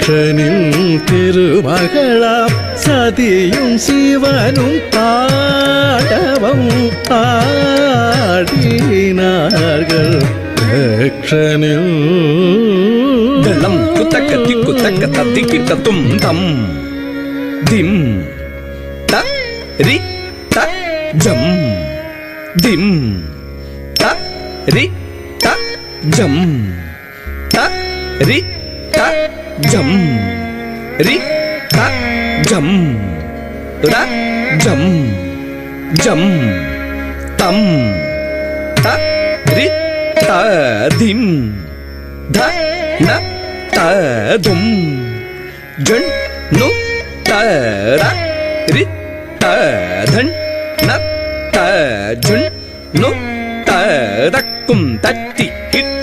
தக்ஷனின் திருமகளாம் சதியும் சிவனும் ஆடவம் ஆடினார்கள். தக்ஷனில் தளம் குத்தக்க திக்குத்தக்க தத்திக்கு தத்தும் தம் திம் த ரி த ஜம் திம் த ரி த ஜம் த ரி த ஜம் ரி த ஜம் ர ஜம் ஜம் தம் த ரி த திம் த ந த தும் ஜன் நு த ர ரி த தன் ந த ஜன் நு த தக்கும் தட்டி கிட்